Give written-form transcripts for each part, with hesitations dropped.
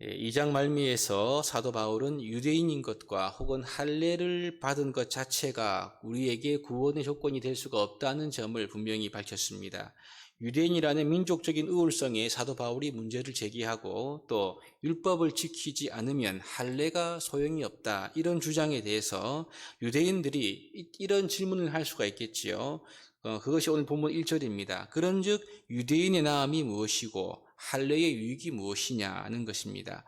2장 말미에서 사도 바울은 유대인인 것과 혹은 할례를 받은 것 자체가 우리에게 구원의 조건이 될 수가 없다는 점을 분명히 밝혔습니다. 유대인이라는 민족적인 우월성에 사도 바울이 문제를 제기하고 또 율법을 지키지 않으면 할례가 소용이 없다, 이런 주장에 대해서 유대인들이 이런 질문을 할 수가 있겠지요. 그것이 오늘 본문 1절입니다. 그런즉 유대인의 나음이 무엇이고 할례의 유익이 무엇이냐는 것입니다.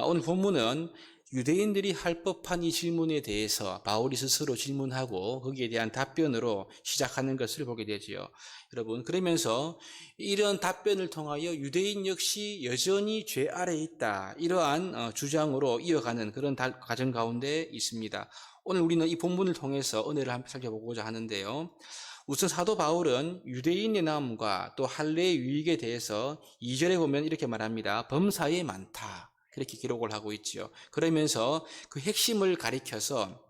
오늘 본문은 유대인들이 할 법한 이 질문에 대해서 바울이 스스로 질문하고 거기에 대한 답변으로 시작하는 것을 보게 되지요. 여러분, 그러면서 이런 답변을 통하여 유대인 역시 여전히 죄 아래에 있다, 이러한 주장으로 이어가는 그런 과정 가운데 있습니다. 오늘 우리는 이 본문을 통해서 은혜를 한번 살펴보고자 하는데요. 우선 사도 바울은 유대인의 나음과 또 할례의 유익에 대해서 2절에 보면 이렇게 말합니다. 범사에 많다, 그렇게 기록을 하고 있지요. 그러면서 그 핵심을 가리켜서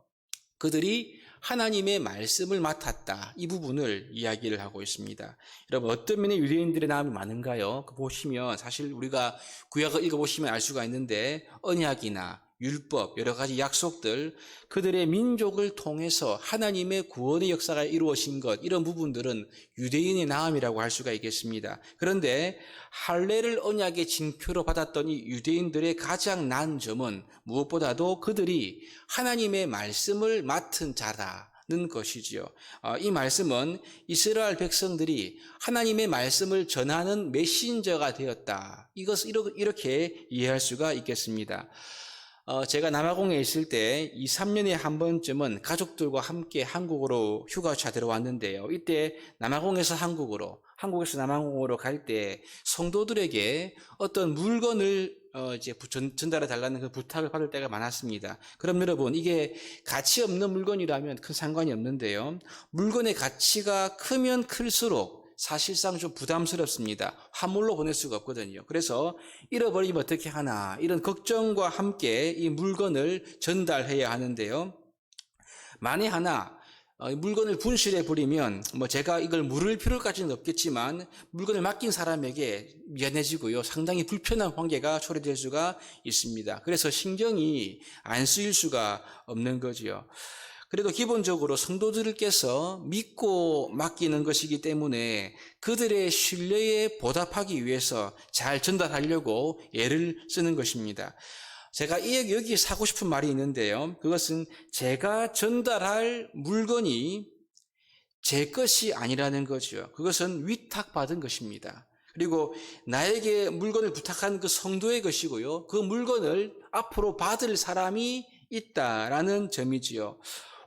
그들이 하나님의 말씀을 맡았다, 이 부분을 이야기를 하고 있습니다. 여러분, 어떤 면에 유대인들의 나음이 많은가요? 보시면 사실 우리가 구약을 읽어보시면 알 수가 있는데 언약이나 율법, 여러 가지 약속들, 그들의 민족을 통해서 하나님의 구원의 역사가 이루어진 것, 이런 부분들은 유대인의 나음이라고 할 수가 있겠습니다. 그런데 할례를 언약의 징표로 받았던 이 유대인들의 가장 난 점은 무엇보다도 그들이 하나님의 말씀을 맡은 자라는 것이지요. 이 말씀은 이스라엘 백성들이 하나님의 말씀을 전하는 메신저가 되었다, 이것을 이렇게 이해할 수가 있겠습니다. 제가 남아공에 있을 때 2, 3년에 한 번쯤은 가족들과 함께 한국으로 휴가차 들어왔는데요. 이때 남아공에서 한국으로, 한국에서 남아공으로 갈 때 성도들에게 어떤 물건을 전달해 달라는 그 부탁을 받을 때가 많았습니다. 그럼 여러분, 이게 가치 없는 물건이라면 큰 상관이 없는데요. 물건의 가치가 크면 클수록 사실상 좀 부담스럽습니다. 화물로 보낼 수가 없거든요. 그래서 잃어버리면 어떻게 하나, 이런 걱정과 함께 이 물건을 전달해야 하는데요. 만에 하나 물건을 분실해 버리면 제가 이걸 물을 필요까지는 없겠지만 물건을 맡긴 사람에게 미안해지고요, 상당히 불편한 관계가 초래될 수가 있습니다. 그래서 신경이 안 쓰일 수가 없는 거지요. 그래도 기본적으로 성도들께서 믿고 맡기는 것이기 때문에 그들의 신뢰에 보답하기 위해서 잘 전달하려고 애를 쓰는 것입니다. 제가 여기에 사고 싶은 말이 있는데요. 그것은 제가 전달할 물건이 제 것이 아니라는 거죠. 그것은 위탁받은 것입니다. 그리고 나에게 물건을 부탁한 그 성도의 것이고요, 그 물건을 앞으로 받을 사람이 있다라는 점이지요.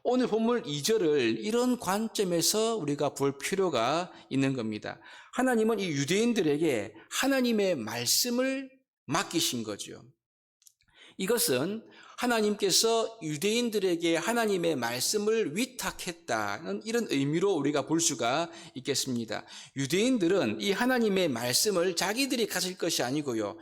오늘 본문 2절을 이런 관점에서 우리가 볼 필요가 있는 겁니다. 하나님은 이 유대인들에게 하나님의 말씀을 맡기신 거죠. 이것은 하나님께서 유대인들에게 하나님의 말씀을 위탁했다는 이런 의미로 우리가 볼 수가 있겠습니다. 유대인들은 이 하나님의 말씀을 자기들이 가질 것이 아니고요,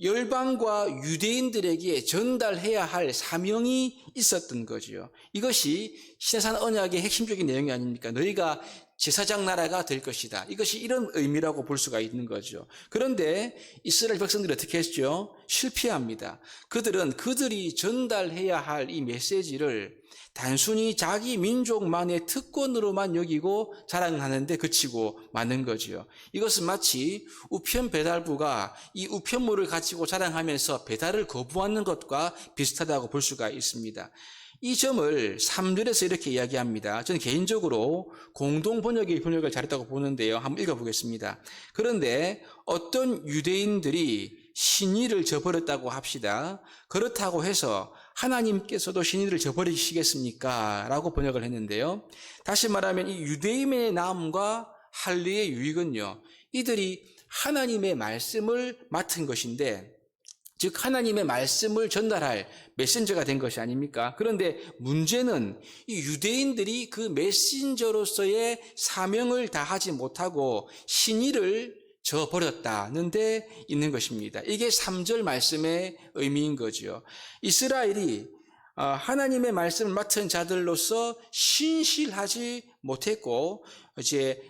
열방과 유대인들에게 전달해야 할 사명이 있었던 거지요. 이것이 신해산 언약의 핵심적인 내용이 아닙니까? 너희가 제사장 나라가 될 것이다, 이것이 이런 의미라고 볼 수가 있는 거죠. 그런데 이스라엘 백성들이 어떻게 했죠? 실패합니다. 그들은 그들이 전달해야 할 이 메시지를 단순히 자기 민족만의 특권으로만 여기고 자랑하는 데 그치고 마는 거지요. 이것은 마치 우편 배달부가 이 우편물을 가지고 자랑하면서 배달을 거부하는 것과 비슷하다고 볼 수가 있습니다. 이 점을 3절에서 이렇게 이야기합니다. 저는 개인적으로 공동번역의 번역을 잘했다고 보는데요. 한번 읽어보겠습니다. 그런데 어떤 유대인들이 신의를 저버렸다고 합시다. 그렇다고 해서 하나님께서도 신의를 저버리시겠습니까? 라고 번역을 했는데요. 다시 말하면 이 유대인의 나음과 할례의 유익은요, 이들이 하나님의 말씀을 맡은 것인데, 즉 하나님의 말씀을 전달할 메신저가 된 것이 아닙니까? 그런데 문제는 이 유대인들이 그 메신저로서의 사명을 다하지 못하고 신의를 저버렸다는 데 있는 것입니다. 이게 3절 말씀의 의미인 거죠. 이스라엘이 하나님의 말씀을 맡은 자들로서 신실하지 못했고, 이제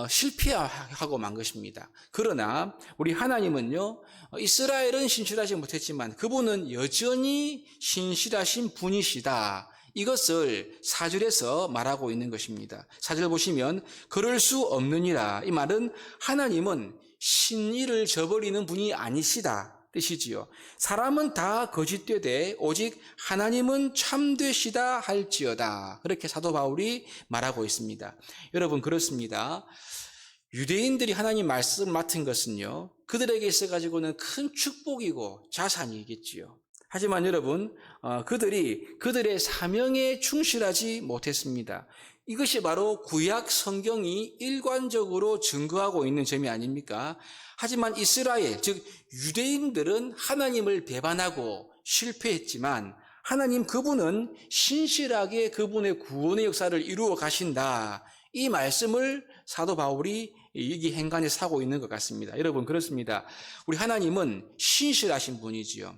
실패하고 만 것입니다. 그러나 우리 하나님은요, 이스라엘은 신실하지 못했지만 그분은 여전히 신실하신 분이시다. 이것을 4절에서 말하고 있는 것입니다. 4절 보시면 그럴 수 없느니라. 이 말은 하나님은 신의를 저버리는 분이 아니시다 뜻이지요. 사람은 다 거짓되되 오직 하나님은 참되시다 할지어다. 그렇게 사도 바울이 말하고 있습니다. 여러분, 그렇습니다. 유대인들이 하나님 말씀 맡은 것은요, 그들에게 있어가지고는 큰 축복이고 자산이겠지요. 하지만 여러분, 그들이 그들의 사명에 충실하지 못했습니다. 이것이 바로 구약 성경이 일관적으로 증거하고 있는 점이 아닙니까? 하지만 이스라엘, 즉 유대인들은 하나님을 배반하고 실패했지만 하나님 그분은 신실하게 그분의 구원의 역사를 이루어 가신다. 이 말씀을 사도 바울이 여기 행간에 사고 있는 것 같습니다. 여러분, 그렇습니다. 우리 하나님은 신실하신 분이지요.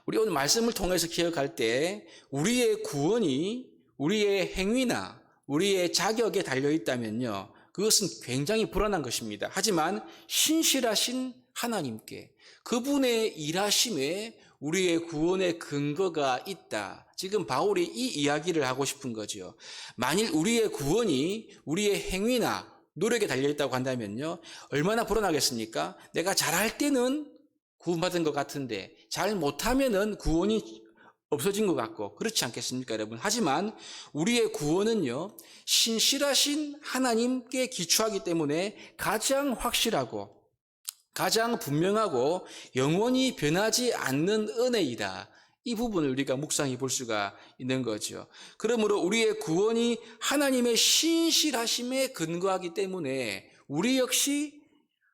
우리 오늘 말씀을 통해서 기억할 때 우리의 구원이 우리의 행위나 우리의 자격에 달려있다면요, 그것은 굉장히 불안한 것입니다. 하지만 신실하신 하나님께 그분의 일하심에 우리의 구원의 근거가 있다. 지금 바울이 이 이야기를 하고 싶은 거죠. 만일 우리의 구원이 우리의 행위나 노력에 달려있다고 한다면요, 얼마나 불안하겠습니까? 내가 잘할 때는 구원받은 것 같은데 잘 못하면은 구원이 없어진 것 같고 그렇지 않겠습니까, 여러분? 하지만 우리의 구원은요, 신실하신 하나님께 기초하기 때문에 가장 확실하고 가장 분명하고 영원히 변하지 않는 은혜이다. 이 부분을 우리가 묵상해 볼 수가 있는 거죠. 그러므로 우리의 구원이 하나님의 신실하심에 근거하기 때문에 우리 역시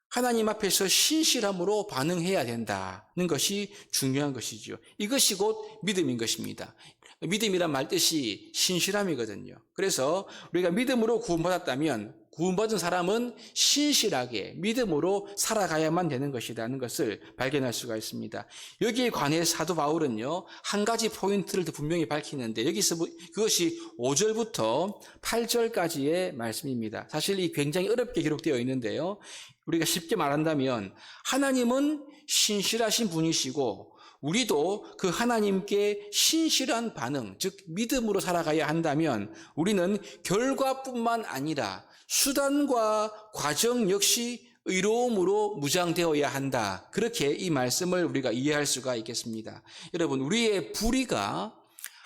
하나님 앞에서 신실함으로 반응해야 된다는 것이 중요한 것이죠. 이것이 곧 믿음인 것입니다. 믿음이란 말 뜻이 신실함이거든요. 그래서 우리가 믿음으로 구원받았다면 구원받은 사람은 신실하게 믿음으로 살아가야만 되는 것이라는 것을 발견할 수가 있습니다. 여기에 관해 사도 바울은요, 한 가지 포인트를 더 분명히 밝히는데 여기서 그것이 5절부터 8절까지의 말씀입니다. 사실 이 굉장히 어렵게 기록되어 있는데요, 우리가 쉽게 말한다면 하나님은 신실하신 분이시고 우리도 그 하나님께 신실한 반응, 즉 믿음으로 살아가야 한다면 우리는 결과뿐만 아니라 수단과 과정 역시 의로움으로 무장되어야 한다. 그렇게 이 말씀을 우리가 이해할 수가 있겠습니다. 여러분, 우리의 불의가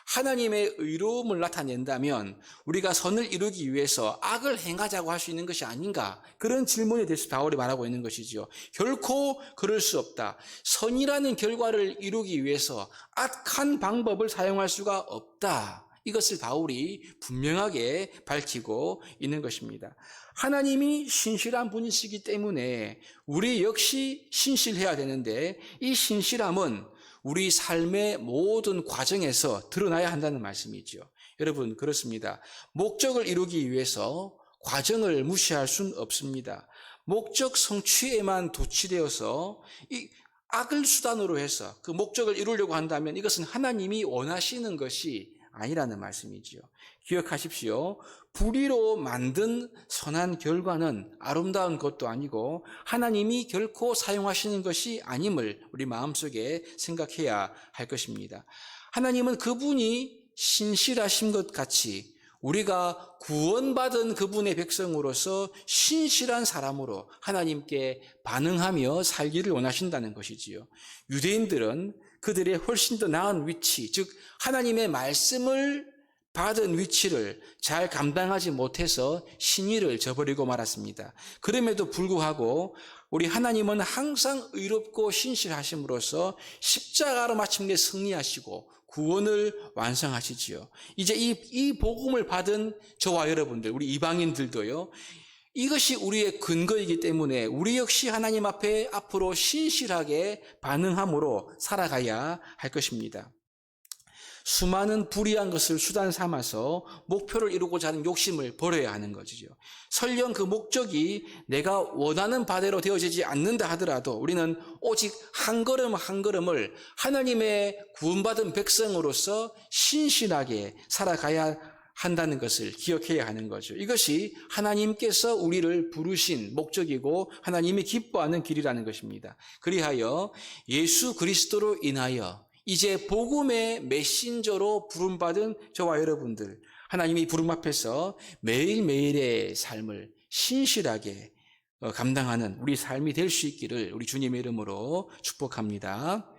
하나님의 의로움을 나타낸다면 우리가 선을 이루기 위해서 악을 행하자고 할 수 있는 것이 아닌가? 그런 질문에 대해서 바울이 말하고 있는 것이죠. 결코 그럴 수 없다. 선이라는 결과를 이루기 위해서 악한 방법을 사용할 수가 없다. 이것을 바울이 분명하게 밝히고 있는 것입니다. 하나님이 신실한 분이시기 때문에 우리 역시 신실해야 되는데 이 신실함은 우리 삶의 모든 과정에서 드러나야 한다는 말씀이죠. 여러분, 그렇습니다. 목적을 이루기 위해서 과정을 무시할 수는 없습니다. 목적 성취에만 도취되어서 이 악을 수단으로 해서 그 목적을 이루려고 한다면 이것은 하나님이 원하시는 것이 아니라는 말씀이지요. 기억하십시오. 불의로 만든 선한 결과는 아름다운 것도 아니고 하나님이 결코 사용하시는 것이 아님을 우리 마음속에 생각해야 할 것입니다. 하나님은 그분이 신실하신 것 같이 우리가 구원받은 그분의 백성으로서 신실한 사람으로 하나님께 반응하며 살기를 원하신다는 것이지요. 유대인들은 그들의 훨씬 더 나은 위치, 즉 하나님의 말씀을 받은 위치를 잘 감당하지 못해서 신의를 저버리고 말았습니다. 그럼에도 불구하고 우리 하나님은 항상 의롭고 신실하심으로써 십자가로 마침내 승리하시고 구원을 완성하시지요. 이제 이 복음을 받은 저와 여러분들, 우리 이방인들도요, 이것이 우리의 근거이기 때문에 우리 역시 하나님 앞에 앞으로 신실하게 반응함으로 살아가야 할 것입니다. 수많은 불의한 것을 수단 삼아서 목표를 이루고자 하는 욕심을 버려야 하는 것이죠. 설령 그 목적이 내가 원하는 바대로 되어지지 않는다 하더라도 우리는 오직 한 걸음 한 걸음을 하나님의 구원받은 백성으로서 신실하게 살아가야 한다는 것을 기억해야 하는 거죠. 이것이 하나님께서 우리를 부르신 목적이고 하나님이 기뻐하는 길이라는 것입니다. 그리하여 예수 그리스도로 인하여 이제 복음의 메신저로 부름받은 저와 여러분들, 하나님이 부름 앞에서 매일매일의 삶을 신실하게 감당하는 우리 삶이 될 수 있기를 우리 주님의 이름으로 축복합니다.